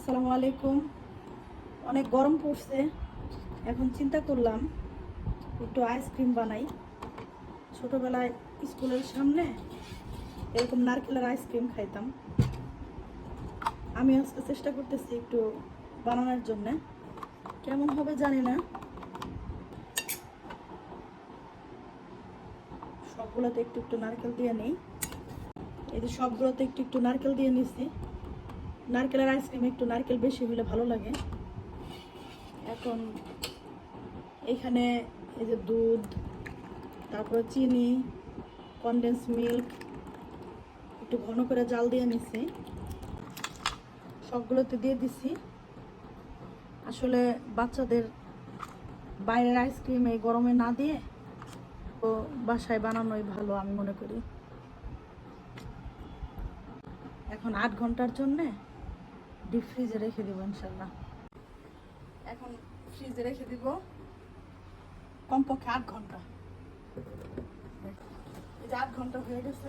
আসসালামু আলাইকুম। অনেক গরম পড়ছে, এখন চিন্তা করলাম একটু আইসক্রিম বানাই। ছোটবেলায় স্কুলের সামনে এরকম নারকেলের আইসক্রিম খাইতাম। আমি আজকে চেষ্টা করতেছি একটু বানানোর জন্য। কেমন হবে জানি না। সবগুলোতে একটু একটু নারকেল দিয়ে নেই। এই যে সবগুলোতে একটু একটু নারকেল দিয়ে নিছি। নারকেলের আইসক্রিম একটু নারকেল বেশি হলে ভালো লাগে। এখন এখানে এই যে দুধ, তারপরে চিনি, কনডেন্স মিল্ক একটু ঘন করে জাল দিয়ে নিছি, সবগুলোতে দিয়ে দিছি। আসলে বাচ্চাদের বাইরের আইসক্রিম এই গরমে না দিয়ে তো বাসায় বানানোই ভালো আমি মনে করি। এখন 8 ঘন্টার জন্যে ডিপ ফ্রিজে রেখে দিব ইনশাল্লাহ। এখন ফ্রিজে রেখে দিব কমপক্ষে 8 ঘন্টা। এই যে 8 ঘন্টা হয়ে গেছে।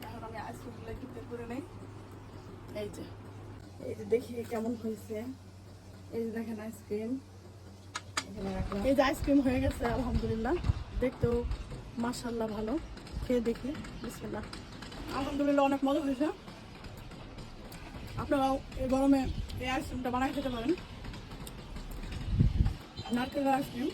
এখন আমি আইসক্রিমগুলো একটু বের করে নেই। এই যে দেখি কেমন হয়েছে। এই যে দেখেন আইসক্রিম, এই যে আইসক্রিম হয়ে গেছে আলহামদুলিল্লাহ। দেখতেও মাশাআল্লাহ ভালো। খেয়ে দেখি, বিসমিল্লাহ। আলহামদুলিল্লাহ অনেক মজা হয়েছে। আপনারাও এই গরমে এই আইসক্রিমটা বানাই খেতে পারেন, নারকেলের আইসক্রিম।